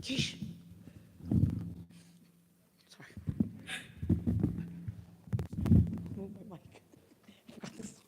Yeesh. Sorry. Move my mic. I forgot this song.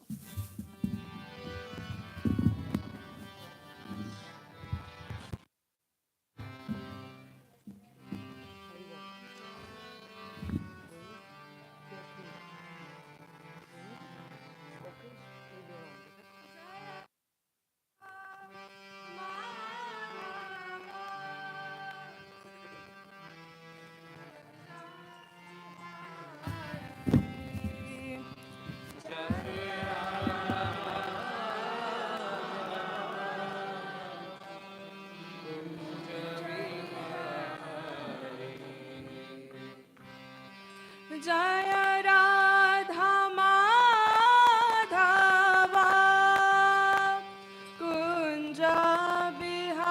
Jaya Radha Madhava Kunja Bihari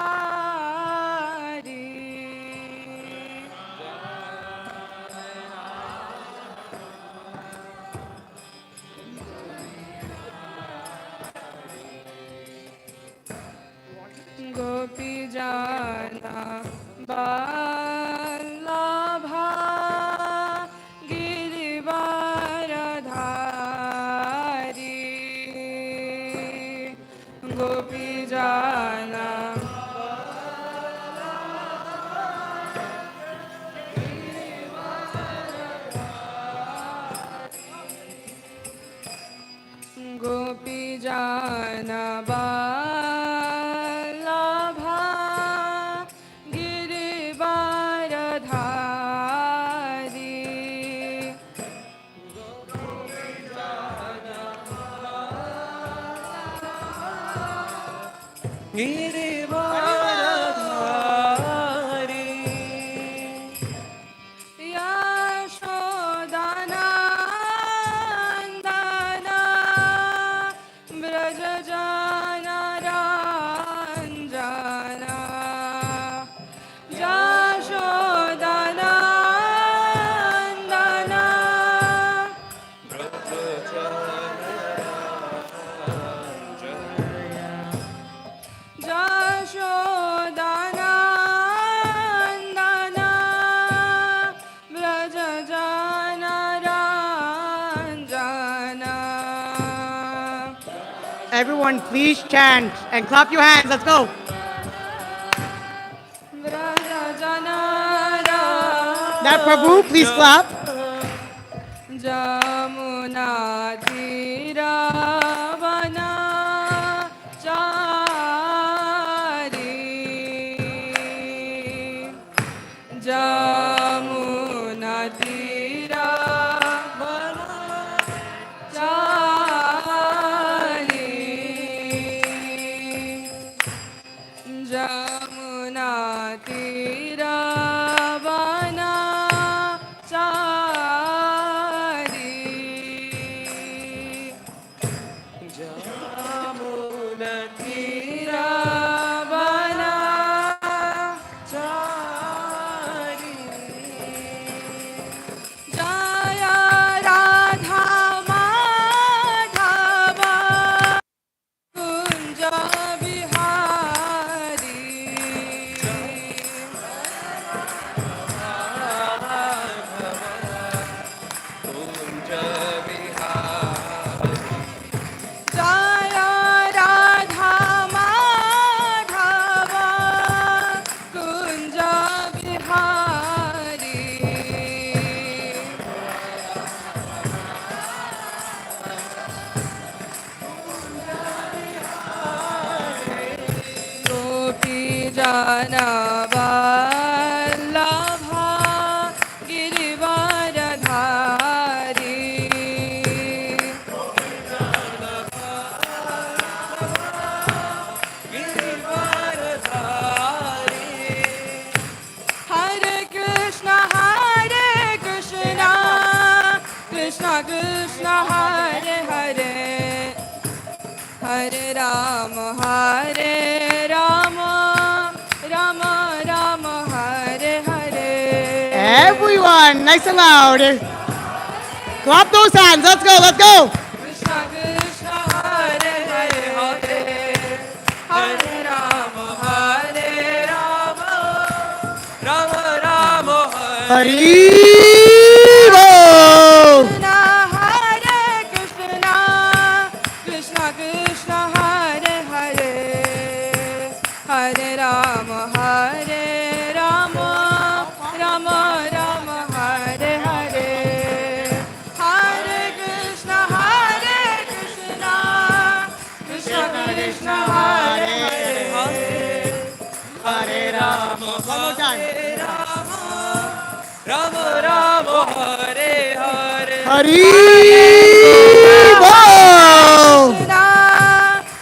Gopi Jana Vallabha Girivaradhari Gopi Jana Gopi Jana Vallabha Girivaradhari Yashodanandana Brajajana Ranjana Yashodanandana Yashodanandana Brajajana Ranjana Everyone, please chant and clap your hands. Let's go. Brajajana That Prabhu, please clap. Jamuna Tiravana Chari Jamuna Tiravana Chari Jamuna Tiravana Chari Jamuna Tiravana Chari Jaya Radha Madhava Kunja Bihari Jaya Radha Madhava Kunja Bihari Gopi Jana Vallabha Girivaradhari Hare Krishna Krishna Krishna Hare Hare Hare Rama Rama Rama Hare Hare Everyone, nice and loud. Clap those hands. Let's go. Let's go. Krishna Krishna Hare Hare Hare Rama Hari Bol. Hare Krishna, Krishna Krishna Hare Hare, Hare Rama, Hare Rama, Rama Rama Hare Hare, Hare Krishna, Krishna Krishna Hare Hare, Hare Rama. One more time. Rama Rama Hare Hare. Hari Bol.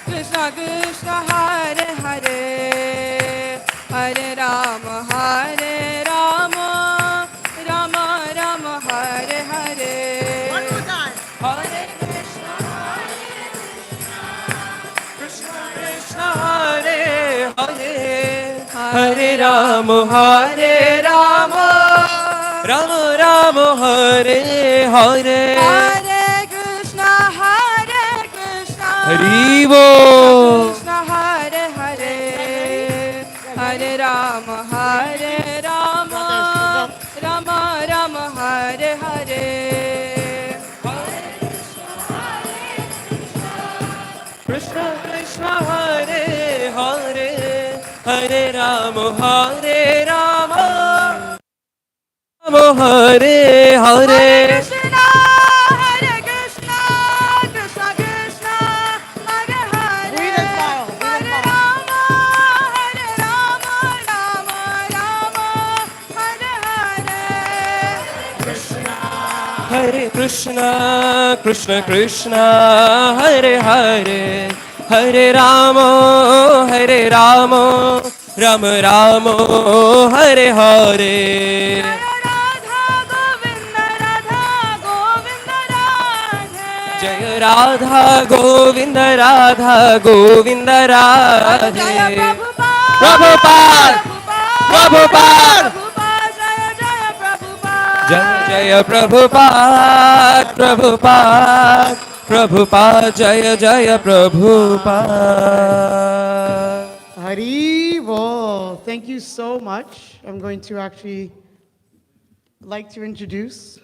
Krishna Krishna Hare Hare, Hare Rama, Hare Rama, Rama Rama Hare Hare. One more time. Hare Krishna, Krishna Krishna Hare Hare, Hare Rama, Hare Rama, Rama Rama Hare Hare. Hare Krishna, Hari Bol. Krishna Hare Hare, Hare Rama, Hare Rama, Rama Rama Hare Hare. Krishna Krishna Hare Hare, Hare Rama, Hare Rama, Hare Hare. Krishna, Hare Krishna, Krishna Krishna, Hare Hare. Breathe and smile. Hare Rama, Hare Rama, Rama Rama, Hare Hare. Hare Krishna, Krishna Krishna, Hare Hare, Hare Rama, Hare Rama, Rama Rama, Hare Hare. Jaya Radha Govinda Radha Govinda Radhe. Prabhupada, Prabhupada, Jaya Jaya Prabhupada, Prabhupada, Prabhupada, Jaya Jaya Prabhupada. Hari Bol. Thank you so much. I'm going to actually like to introduce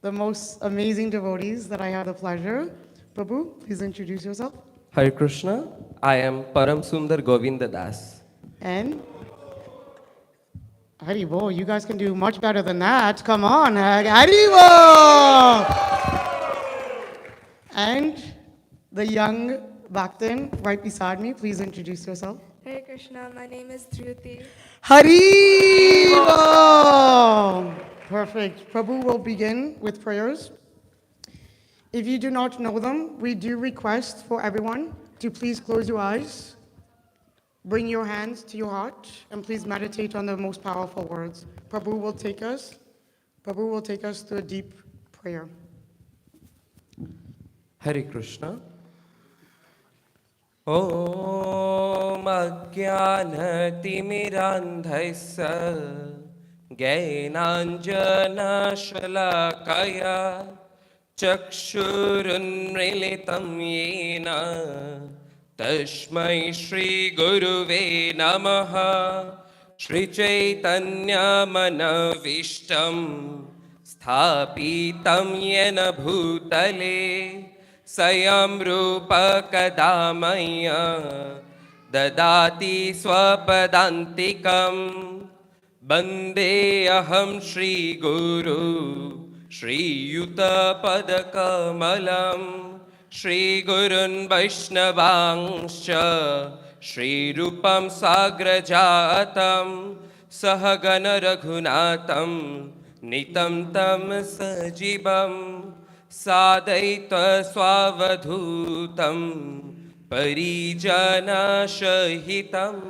the most amazing devotees that I have the pleasure. Prabhu, please introduce yourself. Hare Krishna. I am Paramsundar Govinda Das. And Hari Bol, you guys can do much better than that. Come on, Hari Bol. And the young Bhaktin right beside me, please introduce yourself. Hare Krishna, my name is Dhruti. Hari Bol. Perfect. Prabhu will begin with prayers. If you do not know them, we do request for everyone to please close your eyes, bring your hands to your heart, and please meditate on the most powerful words. Prabhu will take us to a deep prayer. Hare Krishna. Om Ajnanatimirandhaisa Jnananjana Shalakaya Chakshurunmilitam Yena Tashmai Shri Guruve Namaha Shri Chaitanya Manavishtam Sthapitam Yena Bhutale Sayam Rupa Kadamaya Dadati Swapadantikam Bande Aham Shri Guru Shri Yuta Padakamalam Shri Gurun Vaishnavangscha Shri Rupam Sagrajatam Sahagana Raghunatam Nitam Tam Sajibam Sadaitva Swavadhutam Parijana Shahitam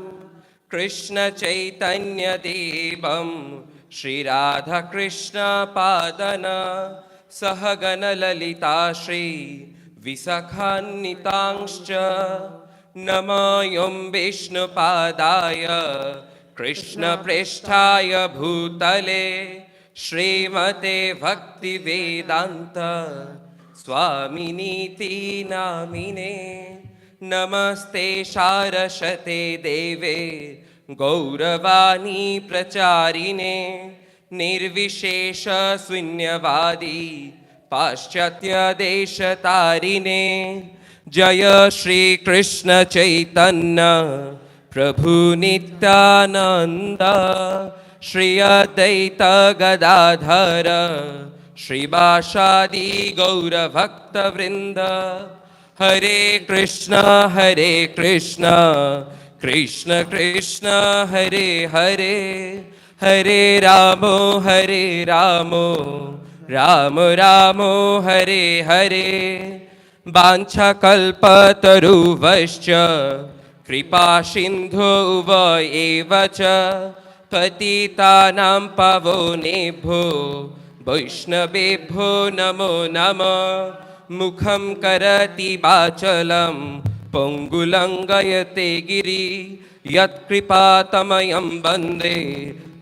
Krishna Chaitanya Devam Shri Radha Krishna Padana Sahagana Lalita Shri Visakhannitangscha Namayam Vishnu Padaya Krishna Pristhaya Bhutale Srimate Bhakti Vedanta Swaminiti Namine Namaste Saraswate Deve Gauravani Pracharine निर्विशेष शून्यवादी पाश्चात्य देश तारिणे जय श्री कृष्ण चैतन्य प्रभु नित्यानंद श्री अद्वैत गदाधर श्रीवासादि गौर भक्त वृंद हरे कृष्ण कृष्ण कृष्ण हरे हरे हरे रामो राम राम हरे हरे वाञ्छाकल्पतरुभ्यश्च कृपा सिन्धुव एव च पतितानां पावनेभ्यो वैष्णवेभ्यो नमो नमः मुखं करति वाचलं पङ्गुलङ्गयते गिरि यत्कृपातमयं वन्दे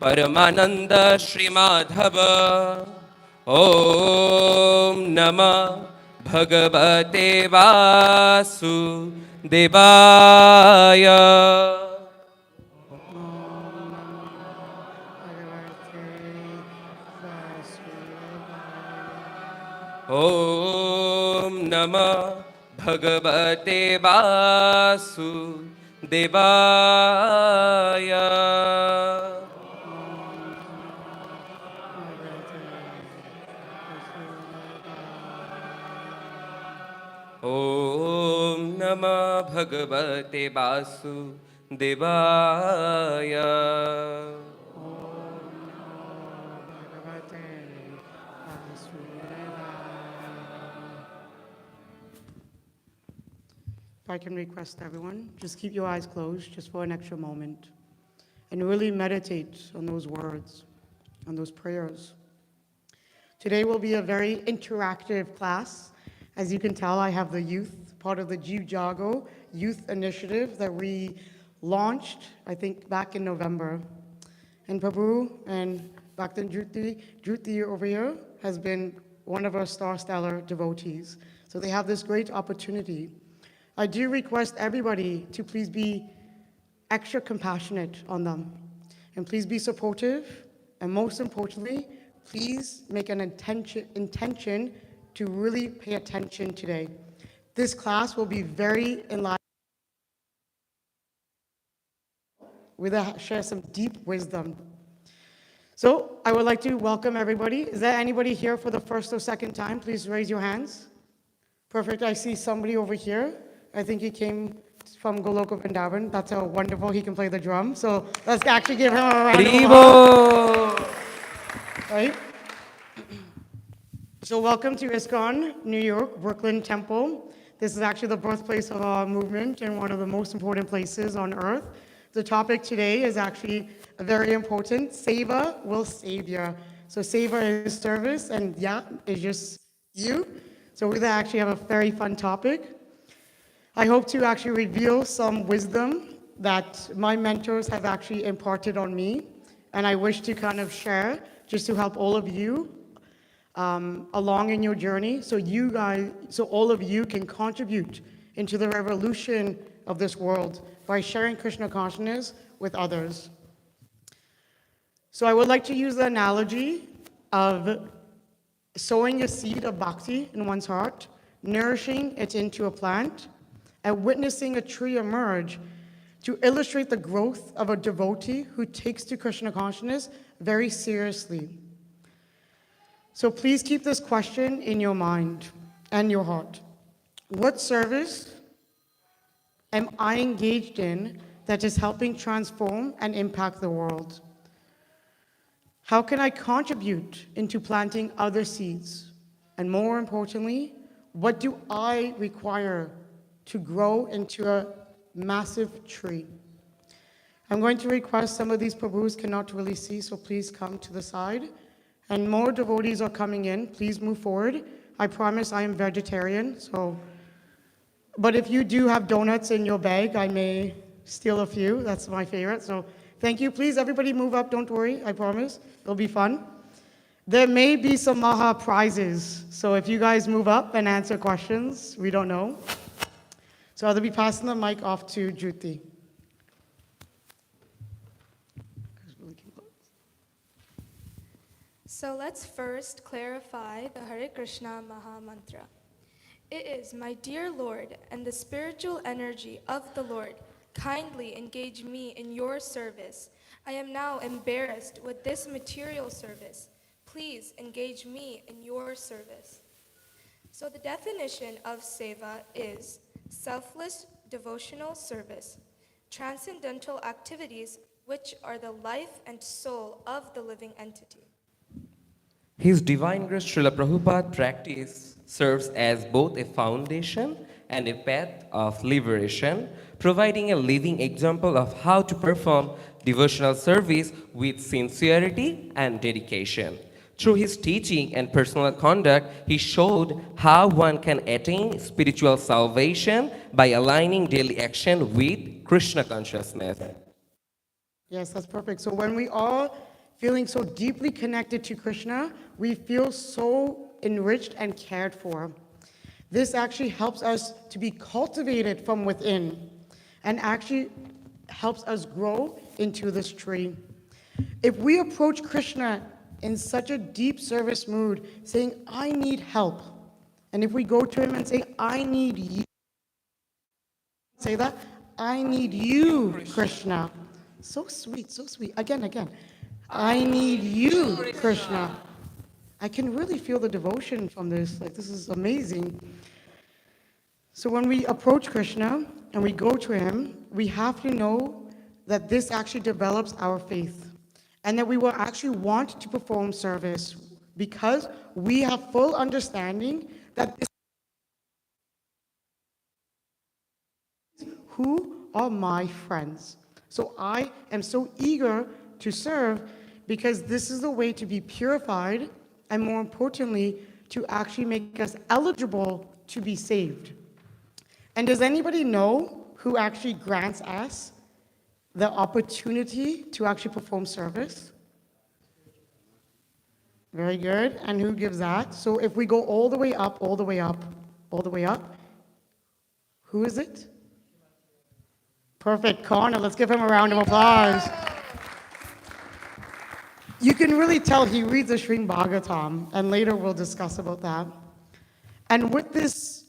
परमानन्द श्रीमाधव ॐ नमः भगवते वासुदेवाय ॐ नमः भगवते वासुदेवाय ॐ नमः भगवते वासुदेवाय If I can request everyone, just keep your eyes closed just for an extra moment and really meditate on those words, on those prayers. Today will be a very interactive class. As you can tell, I have the youth, part of the Jeev Jago youth initiative that we launched, I think, back in November. And Prabhu and Bhakti Dhruti over here has been one of our stellar devotees. So they have this great opportunity. I do request everybody to please be extra compassionate on them. And please be supportive. And most importantly, please make an intention to really pay attention today. This class will be very enlightening. We'll share some deep wisdom. So I would like to welcome everybody. Is there anybody here for the first or second time? Please raise your hands. Perfect. I see somebody over here. I think he came from Goloka Vrindavan. That's how wonderful he can play the drum. So let's actually give him a round of applause. Right? So welcome to ISKCON New York, Brooklyn Temple. This is actually the birthplace of our movement and one of the most important places on earth. The topic today is actually very important. Seva will save you. So Seva is service, and yeah, is just you. So we're gonna actually have a very fun topic. I hope to actually reveal some wisdom that my mentors have actually imparted on me, and I wish to kind of share just to help all of you along in your journey, so all of you can contribute into the revolution of this world by sharing Krishna consciousness with others. So I would like to use the analogy of sowing a seed of bhakti in one's heart, nourishing it into a plant, and witnessing a tree emerge to illustrate the growth of a devotee who takes to Krishna consciousness very seriously. So please keep this question in your mind and your heart. What service am I engaged in that is helping transform and impact the world? How can I contribute into planting other seeds? And more importantly, what do I require to grow into a massive tree? I'm going to request some of these Prabhus cannot really see, so please come to the side. And more devotees are coming in. Please move forward. I promise I am vegetarian, but if you do have donuts in your bag, I may steal a few. That's my favorite. So thank you. Please, everybody move up. Don't worry. I promise. It'll be fun. There may be some Maha prizes. So if you guys move up and answer questions, we don't know. So I'll be passing the mic off to Dhruti. So let's first clarify the Hare Krishna Maha Mantra. It is, my dear Lord, and the spiritual energy of the Lord, kindly engage me in your service. I am now embarrassed with this material service. Please engage me in your service. So the definition of seva is selfless devotional service, transcendental activities which are the life and soul of the living entity. His Divine Grace Srila Prabhupada practice serves as both a foundation and a path of liberation, providing a living example of how to perform devotional service with sincerity and dedication. Through his teaching and personal conduct, he showed how one can attain spiritual salvation by aligning daily action with Krishna consciousness. Yes, that's perfect. So when we are feeling so deeply connected to Krishna, we feel so enriched and cared for. This actually helps us to be cultivated from within and actually helps us grow into this tree. If we approach Krishna in such a deep service mood, saying, I need help, and if we go to him and say, I need you, say that, I need you, Krishna. So sweet, so sweet. Again. I need you, Krishna. I can really feel the devotion from this. Like, this is amazing. So when we approach Krishna and we go to him, we have to know that this actually develops our faith and that we will actually want to perform service because we have full understanding that this who are my friends. So I am so eager to serve because this is the way to be purified and, more importantly, to actually make us eligible to be saved. And does anybody know who actually grants us the opportunity to actually perform service? Very good. And who gives that? So if we go all the way up, who is it? Perfect. Connor, let's give him a round of applause. You can really tell he reads the Srimad Bhagavatam, and later we'll discuss about that. And with this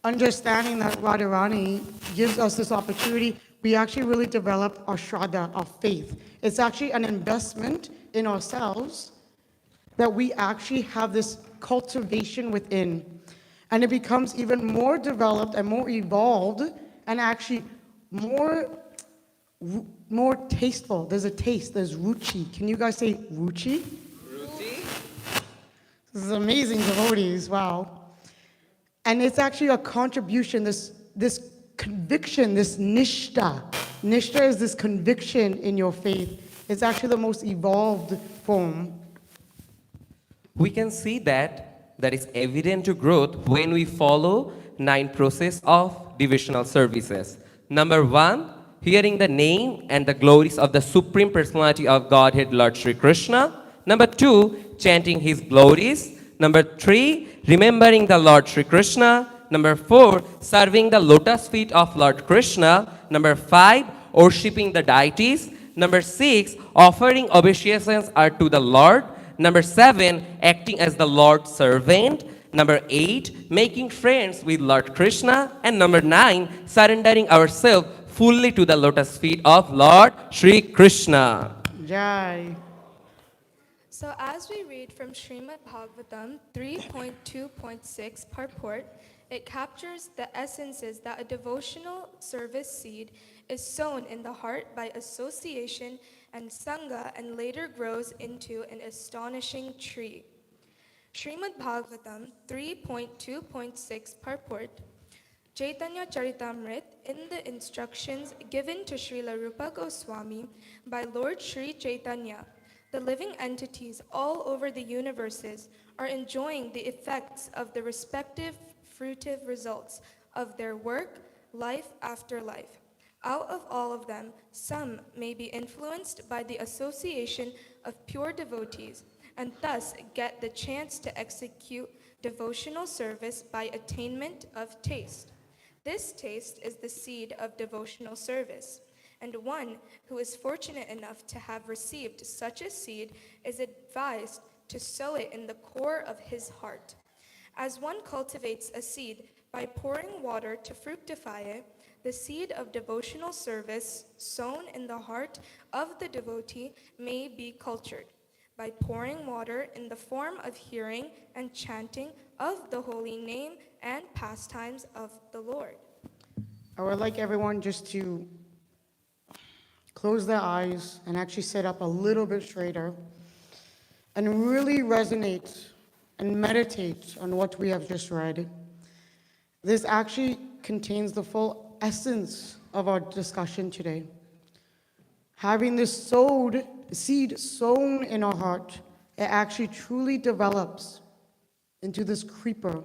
understanding that Radharani gives us this opportunity, we actually really develop our Shraddha, our faith. It's actually an investment in ourselves that we actually have this cultivation within. And it becomes even more developed and more evolved and actually more tasteful. There's a taste, there's ruchi. Can you guys say ruchi? Dhruti. This is amazing, devotees, wow. And it's actually a contribution, this conviction, this nishta. Nishta is this conviction in your faith. It's actually the most evolved form. We can see that is evident to growth when we follow 9 process of devotional services. Number 1, hearing the name and the glories of the Supreme Personality of Godhead, Lord Sri Krishna. Number 2, chanting his glories. Number 3, remembering the Lord Sri Krishna. Number 4, serving the lotus feet of Lord Krishna. Number 5, worshipping the deities. Number 6, offering obeisances to the Lord. Number 7, acting as the Lord's servant. Number 8, making friends with Lord Krishna. And number 9, surrendering ourselves fully to the lotus feet of Lord Sri Krishna. Jai. So as we read from Srimad Bhagavatam 3.2.6 purport, it captures the essences that a devotional service seed is sown in the heart by association and sangha and later grows into an astonishing tree. Srimad Bhagavatam 3.2.6 purport, Chaitanya Charitamrit, in the instructions given to Srila Rupa Goswami by Lord Sri Chaitanya, the living entities all over the universes are enjoying the effects of the respective fruitive results of their work, life after life. Out of all of them, some may be influenced by the association of pure devotees and thus get the chance to execute devotional service by attainment of taste. This taste is the seed of devotional service, and one who is fortunate enough to have received such a seed is advised to sow it in the core of his heart. As one cultivates a seed by pouring water to fructify it, the seed of devotional service sown in the heart of the devotee may be cultured by pouring water in the form of hearing and chanting of the holy name and pastimes of the Lord. I would like everyone just to close their eyes and actually sit up a little bit straighter and really resonate and meditate on what we have just read. This actually contains the full essence of our discussion today. Having this seed sown in our heart, it actually truly develops into this creeper.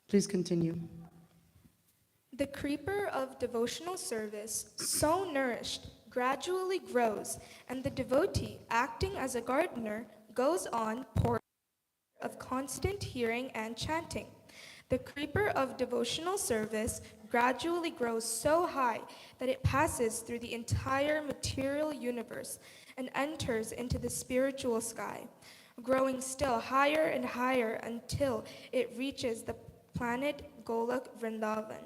Please continue. The creeper of devotional service, so nourished, gradually grows, and the devotee, acting as a gardener, goes on pouring of constant hearing and chanting. The creeper of devotional service gradually grows so high that it passes through the entire material universe and enters into the spiritual sky, growing still higher and higher until it reaches the planet Golok Vrindavan.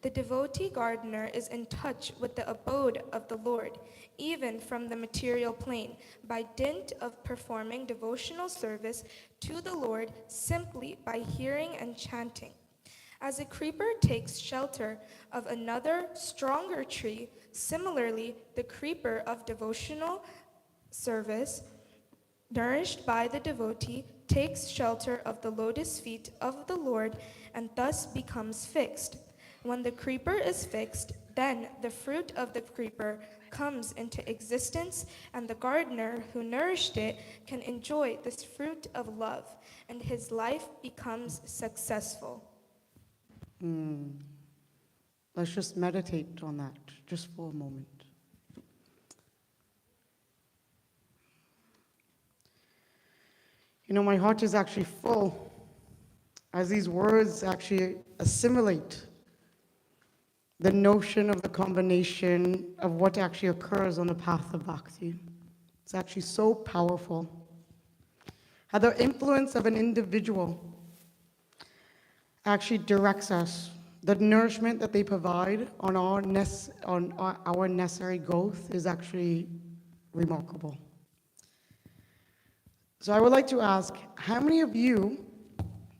The devotee gardener is in touch with the abode of the Lord, even from the material plane, by dint of performing devotional service to the Lord simply by hearing and chanting. As a creeper takes shelter of another, stronger tree, similarly, the creeper of devotional service, nourished by the devotee, takes shelter of the lotus feet of the Lord and thus becomes fixed. When the creeper is fixed, then the fruit of the creeper comes into existence, and the gardener who nourished it can enjoy this fruit of love, and his life becomes successful. Let's just meditate on that just for a moment. You know, my heart is actually full as these words actually assimilate the notion of the combination of what actually occurs on the path of bhakti. It's actually so powerful. How the influence of an individual actually directs us. The nourishment that they provide on our necessary growth is actually remarkable. So I would like to ask, how many of you,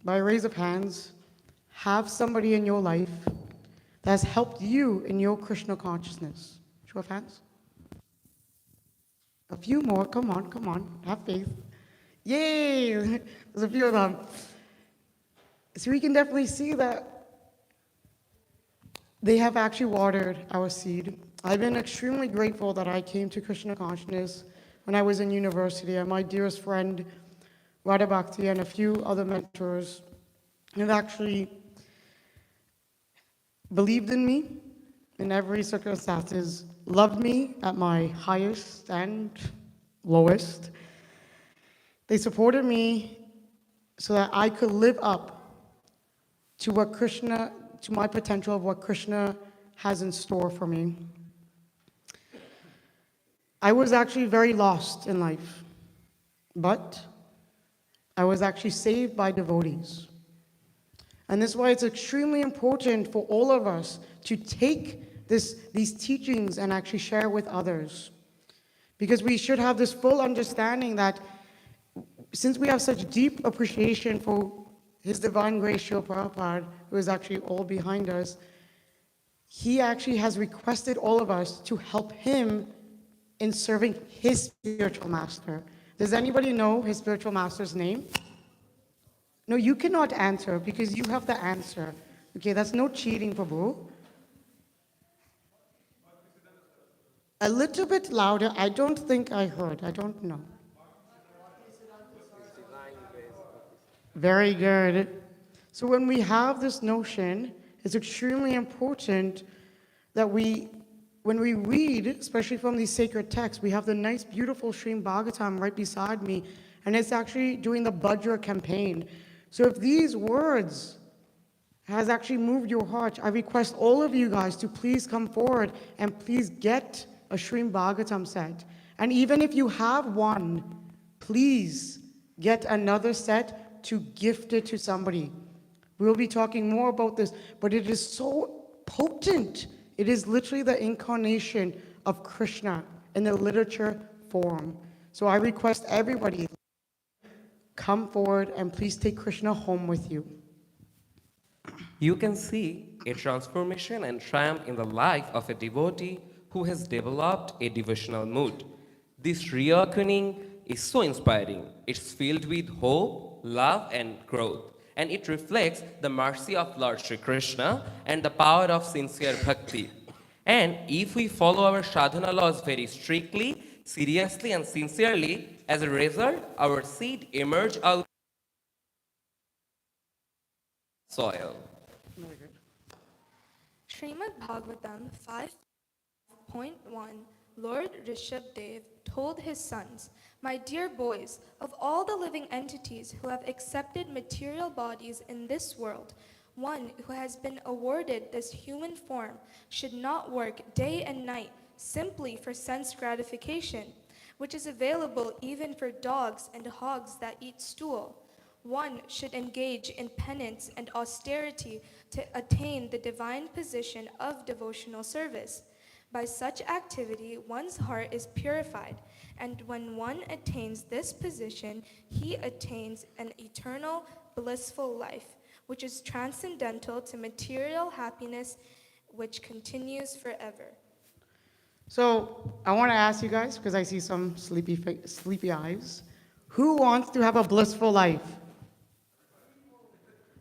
by raise of hands, have somebody in your life that has helped you in your Krishna consciousness? Show of hands. A few more, come on, have faith. Yay, there's a few of them. So we can definitely see that they have actually watered our seed. I've been extremely grateful that I came to Krishna consciousness when I was in university, and my dearest friend, Radha Bhakti, and a few other mentors have actually believed in me in every circumstances, loved me at my highest and lowest. They supported me so that I could live up to my potential of what Krishna has in store for me. I was actually very lost in life, but I was actually saved by devotees. And this is why it's extremely important for all of us to take these teachings and actually share with others. Because we should have this full understanding that since we have such deep appreciation for His Divine Grace Srila Prabhupada, who is actually all behind us, he actually has requested all of us to help him in serving his spiritual master. Does anybody know his spiritual master's name? No, you cannot answer because you have the answer. Okay, that's no cheating, Prabhu. A little bit louder. I don't think I heard. I don't know. Very good. So when we have this notion, it's extremely important that when we read, especially from these sacred texts, we have the nice, beautiful Srimad Bhagavatam right beside me, and it's actually doing the Bhadra campaign. So if these words has actually moved your heart, I request all of you guys to please come forward and please get a Srimad Bhagavatam set. And even if you have one, please get another set to gift it to somebody. We'll be talking more about this, but it is so potent. It is literally the incarnation of Krishna in the literature form. So I request everybody, come forward and please take Krishna home with you. You can see a transformation and triumph in the life of a devotee who has developed a devotional mood. This reawakening is so inspiring. It's filled with hope, love, and growth. And it reflects the mercy of Lord Sri Krishna and the power of sincere bhakti. And if we follow our sadhana laws very strictly, seriously, and sincerely, as a result, our seed emerge out soil. Srimad Bhagavatam 5.1, Lord Rishabdev told his sons, "My dear boys, of all the living entities who have accepted material bodies in this world, one who has been awarded this human form should not work day and night simply for sense gratification, which is available even for dogs and hogs that eat stool. One should engage in penance and austerity to attain the divine position of devotional service. By such activity, one's heart is purified, and when one attains this position, he attains an eternal, blissful life, which is transcendental to material happiness, which continues forever." So I want to ask you guys, because I see some sleepy eyes, who wants to have a blissful life?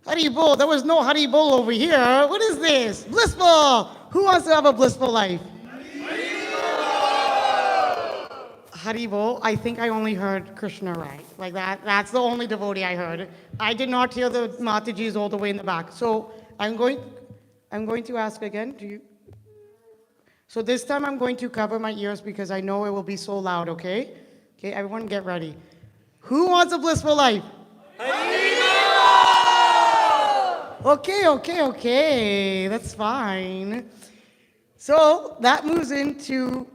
Haribol, there was no Haribol over here. What is this? Blissful! Who wants to have a blissful life? Haribol, I think I only heard Krishna right. Like that's the only devotee I heard. I did not hear the Matajis all the way in the back. So I'm going to ask again. So this time I'm going to cover my ears because I know it will be so loud, okay? Okay, everyone get ready. Who wants a blissful life? Okay, that's fine. So that moves into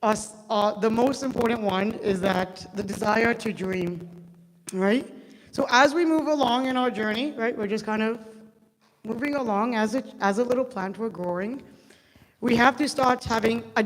us. The most important one is that the desire to dream, right? So as we move along in our journey, right, we're just kind of moving along as a little plant, we're growing. We have to start having a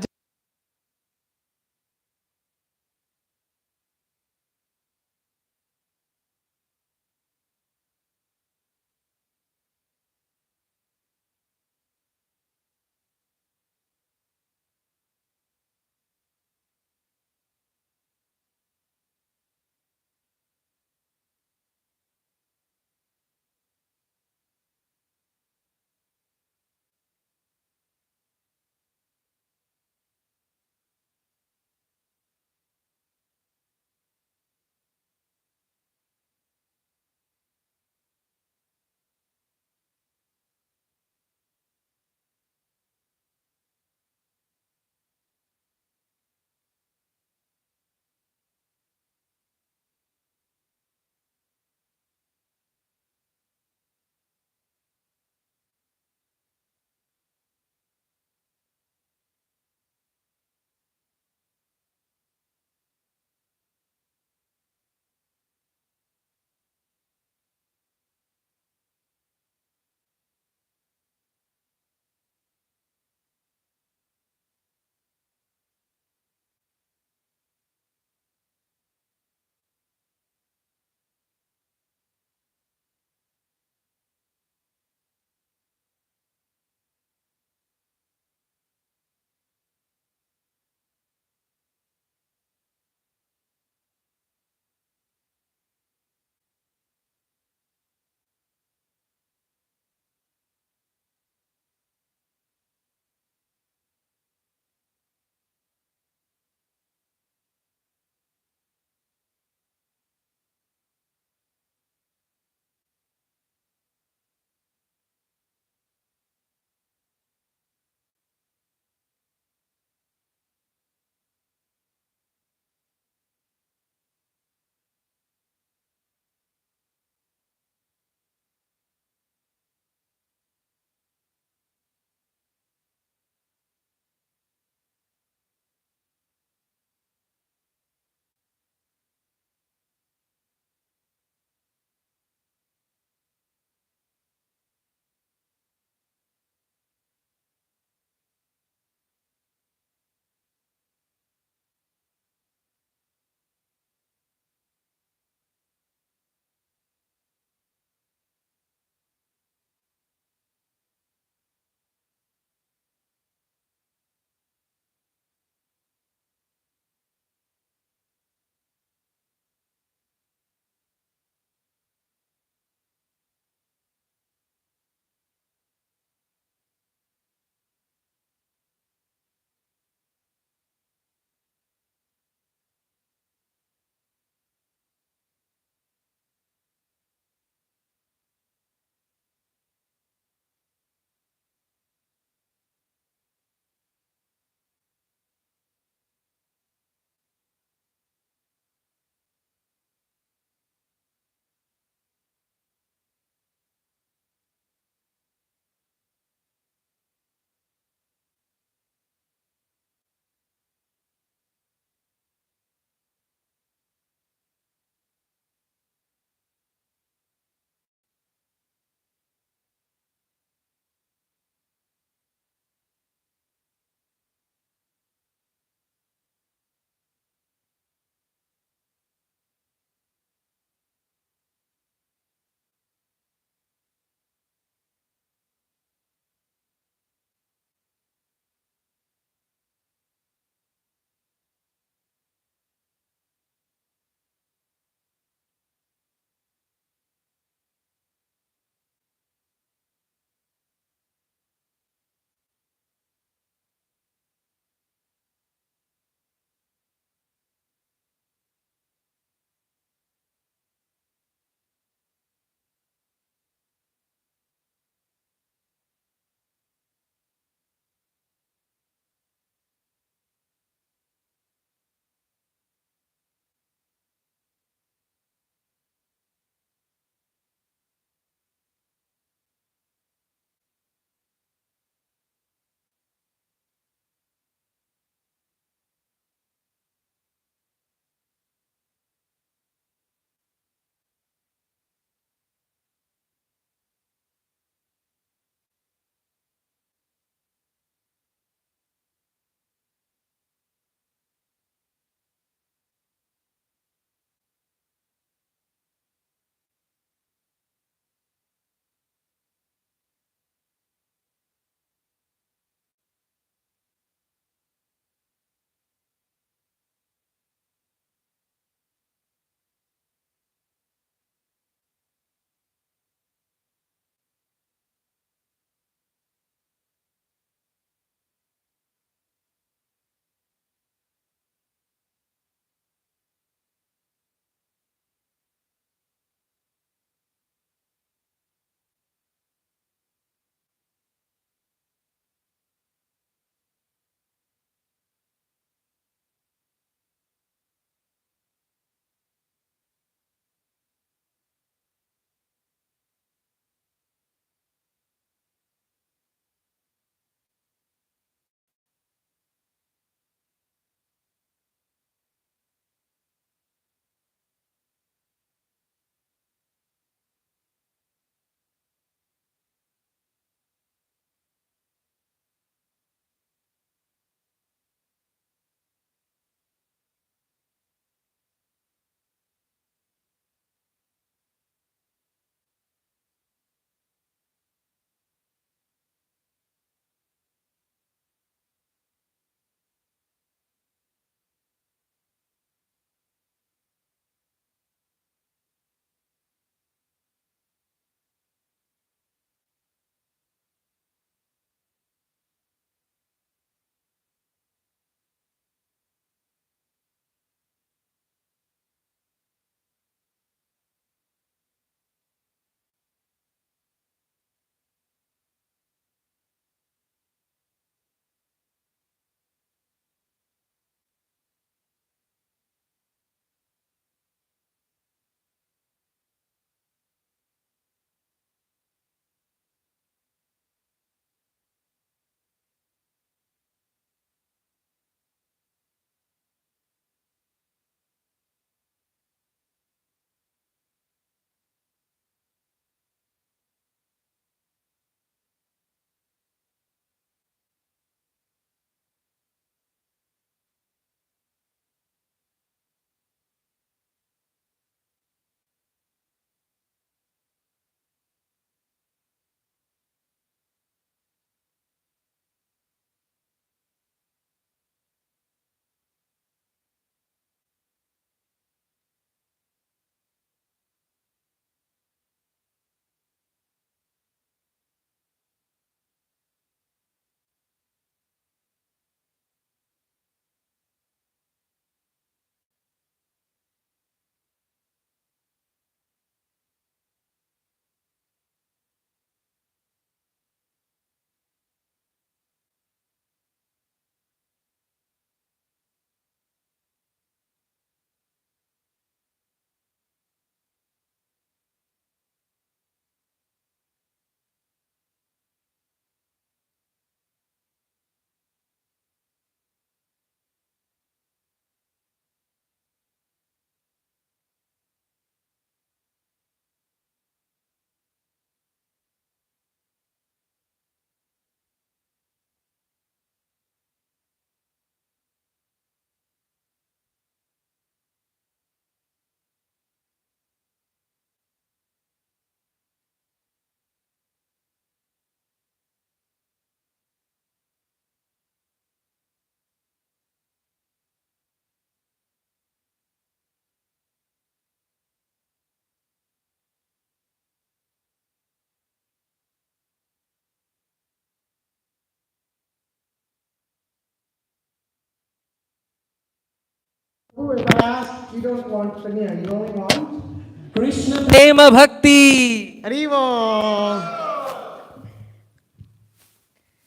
Prabhu, if I ask, you don't want paneer, you only want? Krishna Prema Bhakti. Haribo.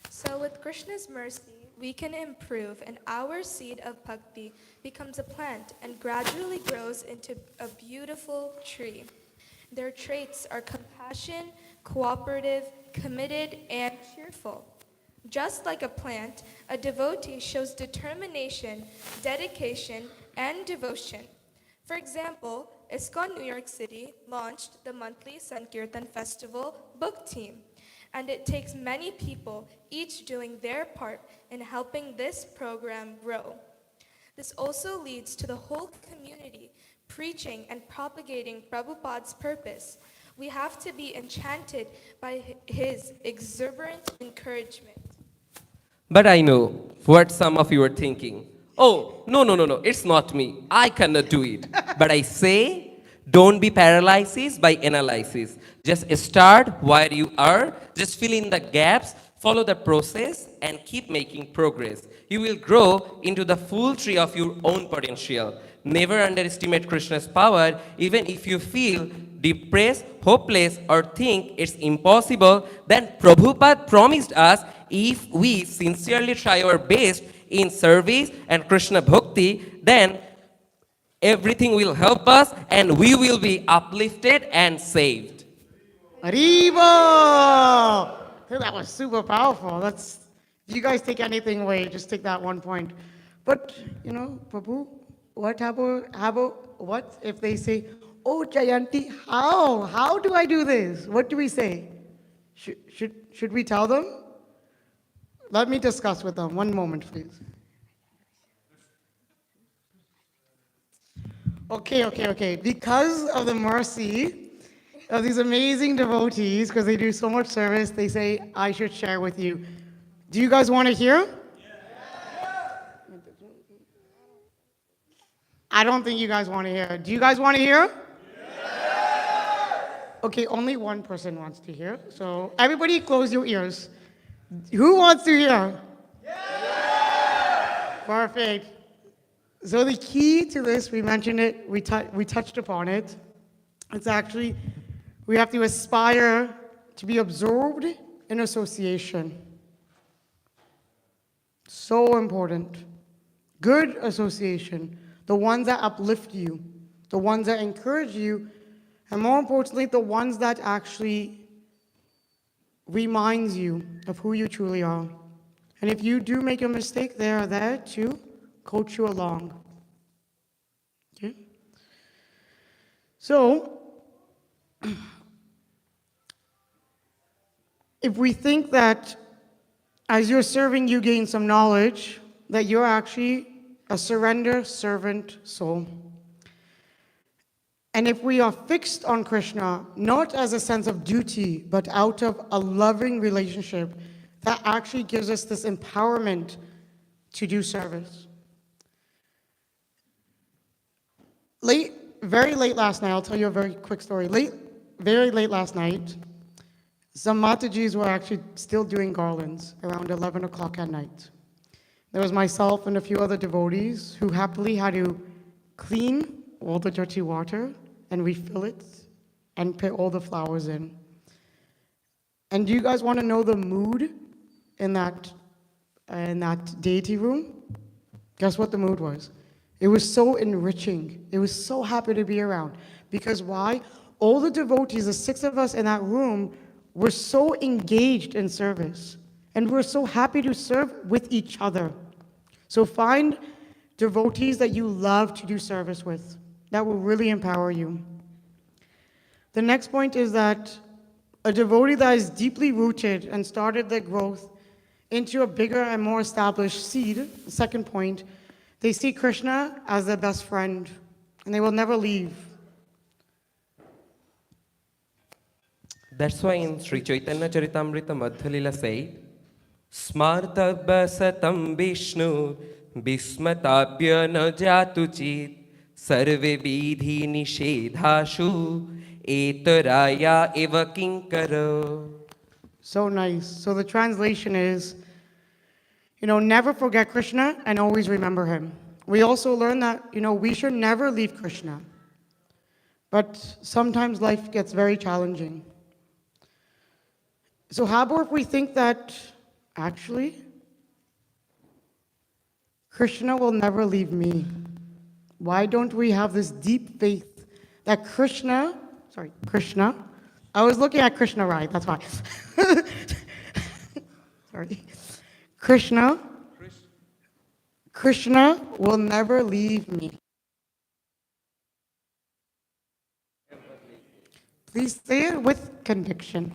So, with Krishna's mercy, we can improve, and our seed of bhakti becomes a plant and gradually grows into a beautiful tree. Their traits are compassion, cooperative, committed, and cheerful. Just like a plant, a devotee shows determination, dedication, and devotion. For example, ISKCON New York City launched the monthly Sankirtan Festival book team, and it takes many people, each doing their part in helping this program grow. This also leads to the whole community preaching and propagating Prabhupada's purpose. We have to be enchanted by his exuberant encouragement. But I know what some of you are thinking. Oh, no, it's not me. I cannot do it. But I say, don't be paralyzed by analysis. Just start where you are, just fill in the gaps, follow the process, and keep making progress. You will grow into the full tree of your own potential. Never underestimate Krishna's power, even if you feel depressed, hopeless, or think it's impossible. Then Prabhupada promised us, if we sincerely try our best in service and Krishna Bhakti, then everything will help us and we will be uplifted and saved. Haribo. I think that was super powerful. If you guys take anything away, just take that one point. But, Prabhu, what if they say, oh, Jayanti, how do I do this? What do we say? Should we tell them? Let me discuss with them. One moment, please. Okay. Because of the mercy of these amazing devotees, because they do so much service, they say, I should share with you. Do you guys want to hear? I don't think you guys want to hear. Do you guys want to hear? Okay, only one person wants to hear. So everybody close your ears. Who wants to hear? Perfect. So the key to this, we mentioned it, we touched upon it. It's actually, we have to aspire to be absorbed in association. So important. Good association. The ones that uplift you. The ones that encourage you. And more importantly, the ones that actually reminds you of who you truly are. And if you do make a mistake, they are there to coach you along. Okay? So, if we think that as you're serving, you gain some knowledge, that you're actually a surrender servant soul. And if we are fixed on Krishna, not as a sense of duty, but out of a loving relationship, that actually gives us this empowerment to do service. Very late last night, I'll tell you a very quick story. Very late last night, some Matajis were actually still doing garlands around 11 o'clock at night. There was myself and a few other devotees who happily had to clean all the dirty water and refill it and put all the flowers in. And do you guys want to know the mood in that deity room? Guess what the mood was? It was so enriching. It was so happy to be around. Because why? All the devotees, the 6 of us in that room, were so engaged in service. And we're so happy to serve with each other. So find devotees that you love to do service with. That will really empower you. The next point is that a devotee that is deeply rooted and started their growth into a bigger and more established seed, the second point, they see Krishna as their best friend, and they will never leave. That's why in Sri Chaitanya Charitamrita Madhya-lila said, Smartabha satam Vishnu Bismatapya na jatuchit Sarve vidhi nishedhashu Etaraya eva kinkara. So nice. So the translation is, never forget Krishna and always remember him. we also learn that, we should never leave Krishna. But sometimes life gets very challenging. So how about if we think that, actually, Krishna will never leave me? Why don't we have this deep faith that Krishna, I was looking at Krishna right, that's why. Sorry. Krishna will never leave me. Please say it with conviction.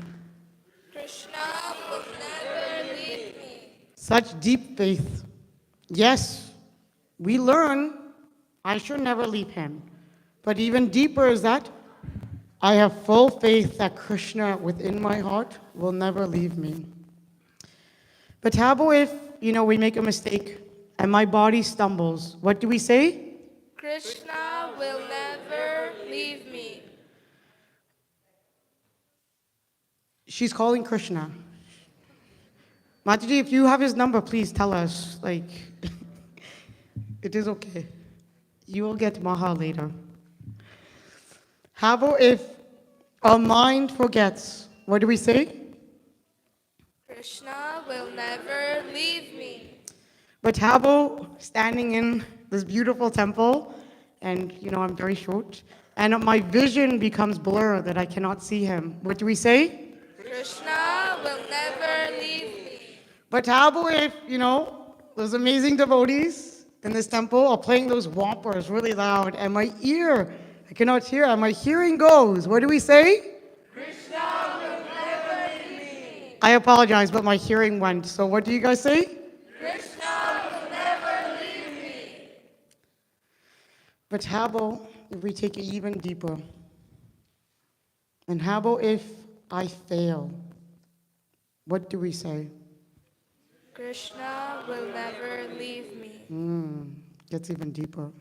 Krishna will never leave me. Such deep faith. Yes, we learn I should never leave him. But even deeper is that I have full faith that Krishna within my heart will never leave me. But how about if, we make a mistake and my body stumbles? What do we say? Krishna will never leave me. She's calling Krishna. Mataji, if you have his number, please tell us. It is okay. You will get Maha later. How about if our mind forgets? What do we say? Krishna will never leave me. But how about standing in this beautiful temple, and I'm very short, and my vision becomes blurred that I cannot see him. What do we say? Krishna will never leave me. But how about if, those amazing devotees in this temple are playing those whoppers really loud, and my ear, I cannot hear, and my hearing goes. What do we say? Krishna will never leave me. I apologize, but my hearing went. So what do you guys say? Krishna will never leave me. But how about if we take it even deeper? And how about if I fail? What do we say? Krishna will never leave me. Gets even deeper.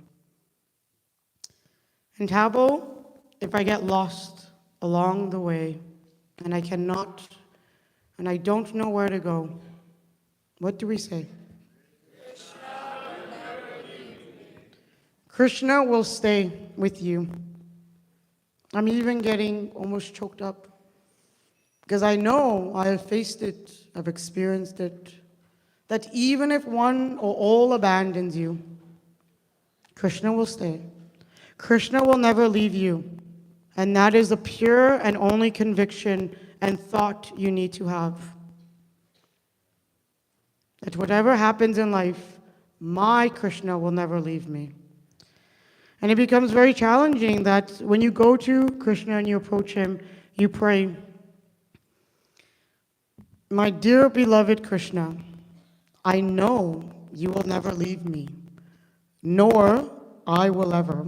And how about if I get lost along the way and I don't know where to go? What do we say? Krishna will never leave me. Krishna will stay with you. I'm even getting almost choked up because I know I have faced it, I've experienced it, that even if one or all abandons you, Krishna will stay. Krishna will never leave you. And that is the pure and only conviction and thought you need to have. That whatever happens in life, my Krishna will never leave me. And it becomes very challenging that when you go to Krishna and you approach him, you pray, my dear beloved Krishna, I know you will never leave me, nor I will ever.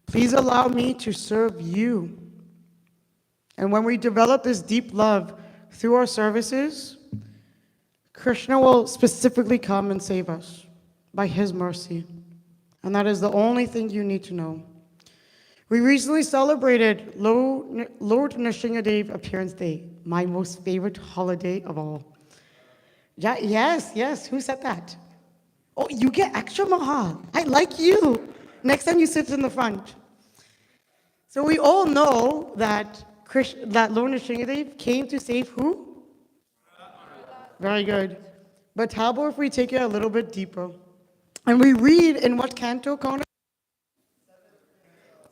Please allow me to serve you. And when we develop this deep love through our services, Krishna will specifically come and save us by his mercy. And that is the only thing you need to know. We recently celebrated Lord Nrsimhadev Appearance Day, my most favorite holiday of all. Yes, who said that? Oh, you get extra maha. I like you. Next time you sit in the front. So we all know that Lord Nrsimhadev came to save who? Very good. But how about if we take it a little bit deeper? And we read in what canto, Kona?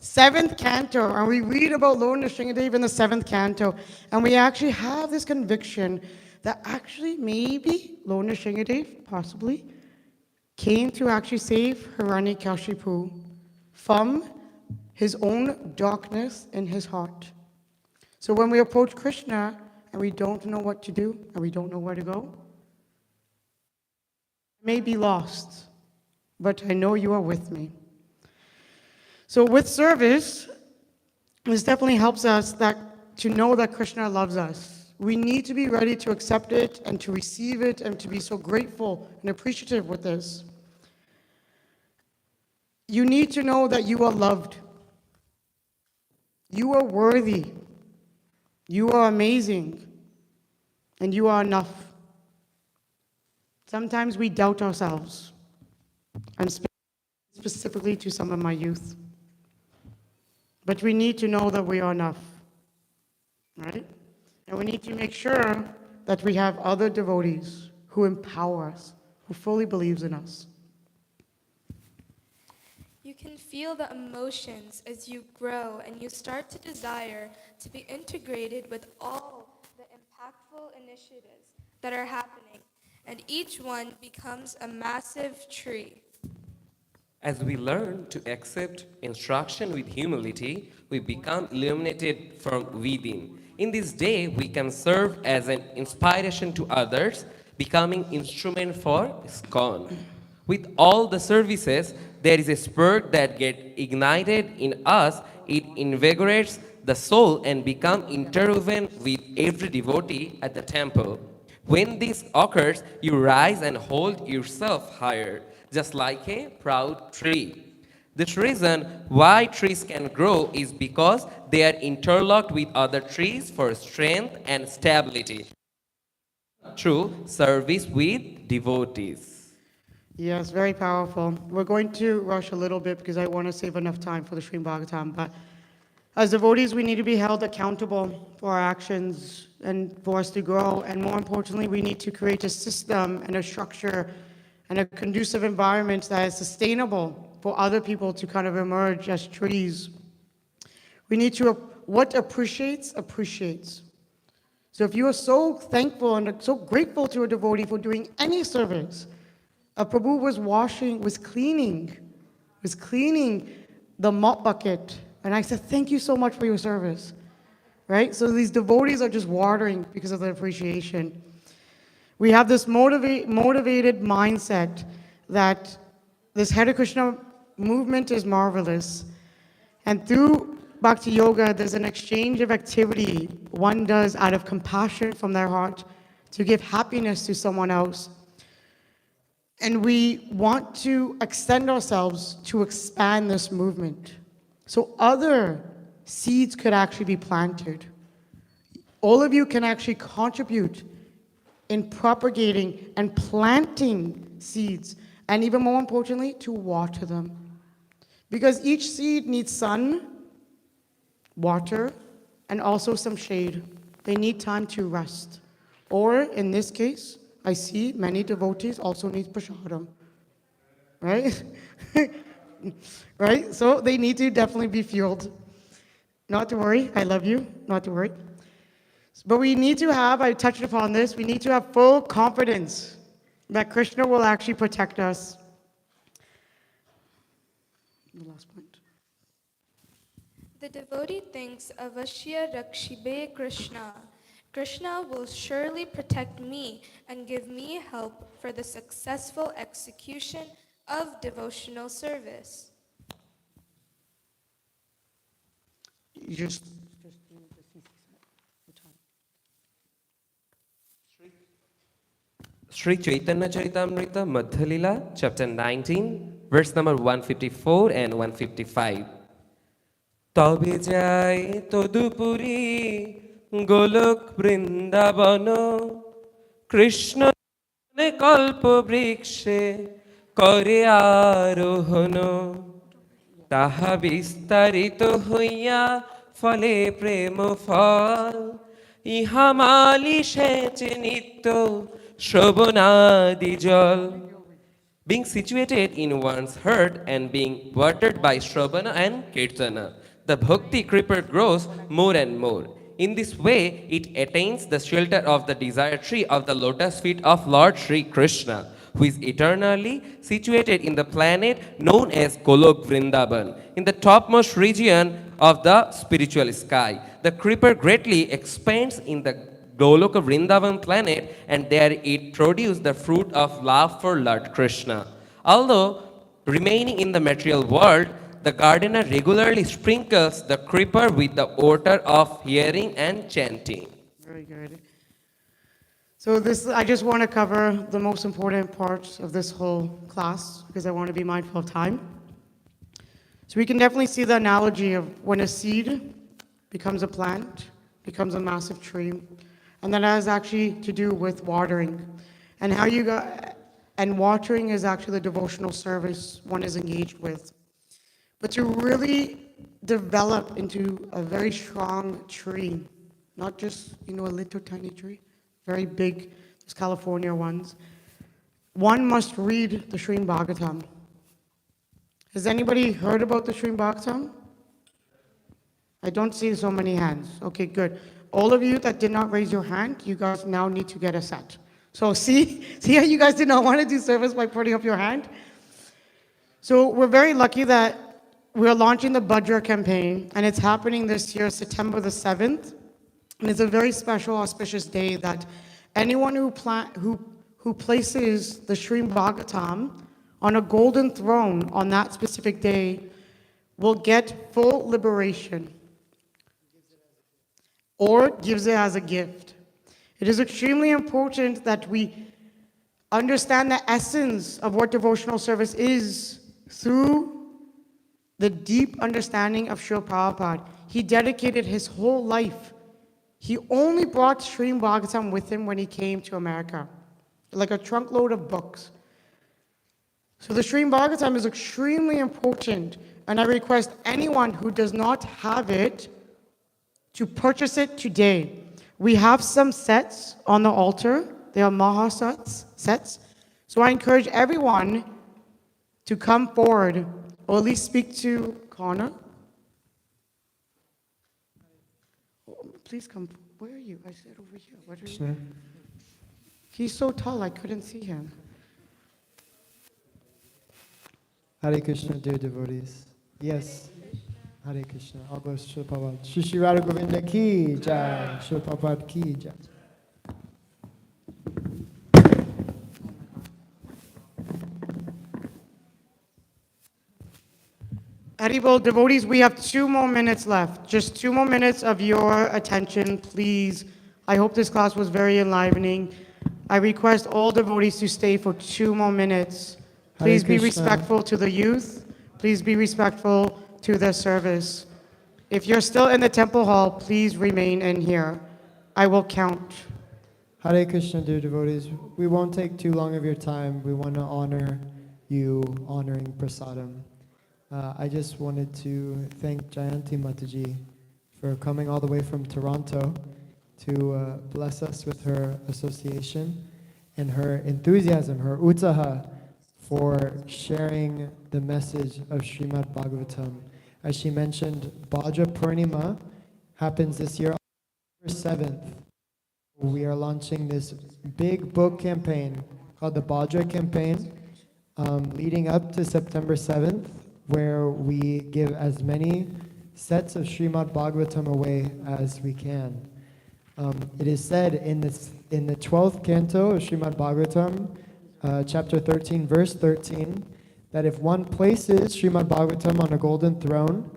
7th canto. And we read about Lord Nrsimhadev in the 7th canto. And we actually have this conviction that actually maybe Lord Nrsimhadev possibly came to actually save Hiranyakashipu from his own darkness in his heart. So when we approach Krishna and we don't know what to do and we don't know where to go, I may be lost, but I know you are with me. So with service, this definitely helps us to know that Krishna loves us. We need to be ready to accept it and to receive it and to be so grateful and appreciative with this. You need to know that you are loved. You are worthy. You are amazing. And you are enough. Sometimes we doubt ourselves. And specifically to some of my youth. But we need to know that we are enough, right? And we need to make sure that we have other devotees who empower us, who fully believes in us. You can feel the emotions as you grow and you start to desire to be integrated with all the impactful initiatives that are happening, and each one becomes a massive tree. As we learn to accept instruction with humility, we become illuminated from within. In this day, we can serve as an inspiration to others, becoming instrument for ISKCON. With all the services, there is a spark that gets ignited in us. It invigorates the soul and become interwoven with every devotee at the temple. When this occurs, you rise and hold yourself higher, just like a proud tree. The reason why trees can grow is because they are interlocked with other trees for strength and stability through service with devotees. Yes, very powerful. We're going to rush a little bit because I want to save enough time for the Srimad Bhagavatam. But as devotees, we need to be held accountable for our actions and for us to grow. And more importantly, we need to create a system and a structure and a conducive environment that is sustainable for other people to kind of emerge as trees. We need to, what appreciates, appreciates. So if you are so thankful and so grateful to a devotee for doing any service, Prabhu was cleaning the mop bucket. And I said, thank you so much for your service, right? So these devotees are just watering because of the appreciation. We have this motivated mindset that this Hare Krishna movement is marvelous. And through Bhakti Yoga, there's an exchange of activity one does out of compassion from their heart to give happiness to someone else. And we want to extend ourselves to expand this movement. So other seeds could actually be planted. All of you can actually contribute in propagating and planting seeds, and even more importantly, to water them. Because each seed needs sun, water, and also some shade. They need time to rest. Or in this case, I see many devotees also need prasadam, right? Right? So they need to definitely be fueled. Not to worry, I love you, not to worry. But we need to have, I touched upon this, we need to have full confidence that Krishna will actually protect us. The last point. The devotee thinks Avashya Rakshibe Krishna. Krishna will surely protect me and give me help for the successful execution of devotional service. You just Sri Chaitanya Charitamrita Madhya Lila, chapter 19, verse number 154 and 155. তবে যাই তদুপুরি গোলক বৃন্দাবন কৃষ্ণ কল্প বৃক্ষে করে আরোহণ তাহা বিস্তারিত হইয়া ফলে প্রেম ফল ইহা মালি সেচে নিত্য শ্রবণাদি জল. Being situated in one's heart and being watered by Shravana and Kirtana, the bhakti creeper grows more and more. In this way, it attains the shelter of the desire tree of the lotus feet of Lord Sri Krishna, who is eternally situated in the planet known as Golok Vrindavan, in the topmost region of the spiritual sky. The creeper greatly expands in the Goloka Vrindavan planet, and there it produced the fruit of love for Lord Krishna. Although remaining in the material world, the gardener regularly sprinkles the creeper with the water of hearing and chanting. very good. So this, I just want to cover the most important parts of this whole class because I want to be mindful of time. So we can definitely see the analogy of when a seed becomes a plant, becomes a massive tree. And that has actually to do with watering and how you got, and watering is actually the devotional service one is engaged with. But to really develop into a very strong tree, not just, a little tiny tree, very big, there's California ones, one must read the Srimad Bhagavatam. Has anybody heard about the Srimad Bhagavatam? I don't see so many hands. Okay, good. All of you that did not raise your hand, you guys now need to get a set. So see how you guys did not want to do service by putting up your hand? So we're very lucky that we're launching the Bhadra campaign, and it's happening this year, September the 7th. And it's a very special, auspicious day that anyone who places the Srimad Bhagavatam on a golden throne on that specific day will get full liberation or gives it as a gift. It is extremely important that we understand the essence of what devotional service is through the deep understanding of Srila Prabhupada. He dedicated his whole life. He only brought Srimad Bhagavatam with him when he came to America, like a trunk load of books. So the Srimad Bhagavatam is extremely important, and I request anyone who does not have it to purchase it today. We have some sets on the altar. They are Maha sets. So I encourage everyone to come forward, or at least speak to Connor. Please come. Where are you? I said over here. What are you? He's so tall, I couldn't see him. Hare Krishna, dear devotees. Yes. Hare Krishna. All goes to Prabhupada. Shri Shri Radha Govinda ki jai. Shri Prabhupada ki jai. Haribol, devotees, we have 2 more minutes left. Just 2 more minutes of your attention, please. I hope this class was very enlivening. I request all devotees to stay for 2 more minutes. Please be respectful to the youth. Please be respectful to the service. If you're still in the temple hall, please remain in here. I will count. Hare Krishna, dear devotees. We won't take too long of your time. We want to honor you, honoring Prasadam. I just wanted to thank Jayanti Mataji for coming all the way from Toronto to bless us with her association and her enthusiasm, her utsaha, for sharing the message of Srimad Bhagavatam. As she mentioned, Bhadra Purnima happens this year on September 7th. We are launching this big book campaign called the Bhadra Campaign, leading up to September 7th, where we give as many sets of Srimad Bhagavatam away as we can. It is said in the 12th canto of Srimad Bhagavatam, chapter 13, verse 13, that if one places Srimad Bhagavatam on a golden throne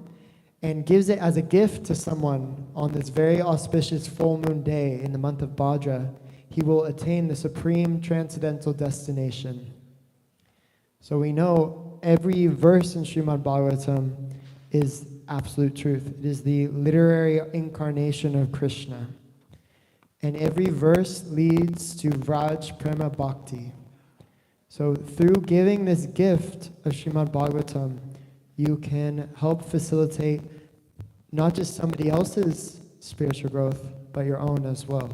and gives it as a gift to someone on this very auspicious full moon day in the month of Bhadra, he will attain the supreme transcendental destination. So we know every verse in Srimad Bhagavatam is absolute truth. It is the literary incarnation of Krishna. And every verse leads to Vraj Prema Bhakti. So through giving this gift of Srimad Bhagavatam, you can help facilitate not just somebody else's spiritual growth, but your own as well.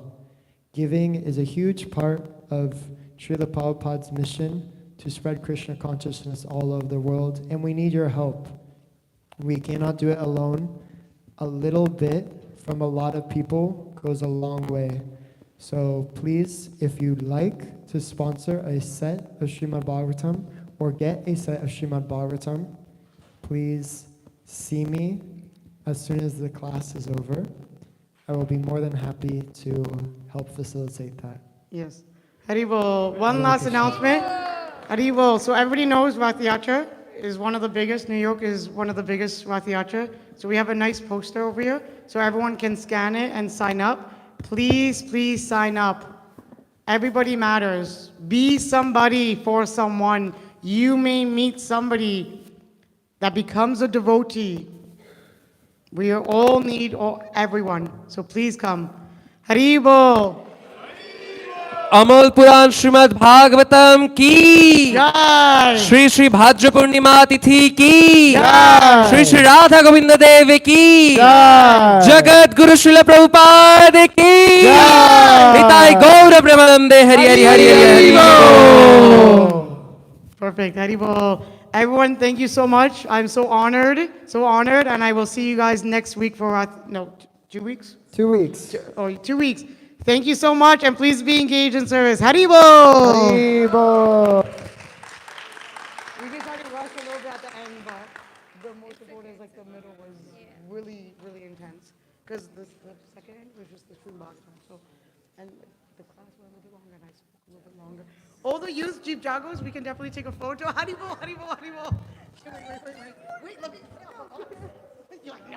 Giving is a huge part of Srila Prabhupada's mission to spread Krishna consciousness all over the world, and we need your help. We cannot do it alone. A little bit from a lot of people goes a long way. So please, if you'd like to sponsor a set of Srimad Bhagavatam or get a set of Srimad Bhagavatam, please see me as soon as the class is over. I will be more than happy to help facilitate that. Yes. Haribol, one last announcement. Haribol, so everybody knows Rath Yatra is one of the biggest. New York is one of the biggest Rath Yatra. So we have a nice poster over here so everyone can scan it and sign up. Please, please sign up. Everybody matters. Be somebody for someone. You may meet somebody that becomes a devotee. We all need everyone. So please come. Haribol. Amol पुराण श्रीमद् भागवतम की Jai. Shri Shri भाद्र पूर्णिमा तिथि की जय। श्री श्री राधा गोविंद देव की Jai. Jagat Guru Srila Prabhupada की जय। निताय गौर प्रेमानंदे Hari Hari Hari Hari Hari Perfect. Haribol. Everyone, thank you so much. I'm so honored, and I will see you guys next week for 2 weeks. 2 weeks. Oh, 2 weeks. Thank you so much, and please be engaged in service. Haribol. Haribol. We just had to rush a little bit at the end, but the most important is like the middle was really, really intense. Because the second end was just the true last time. So, and the class went a little bit longer, and I spoke a little bit longer. All the youth Jeep Jagos, we can definitely take a photo. Haribol, Haribol, Haribol. Wait, let me. You're like, no.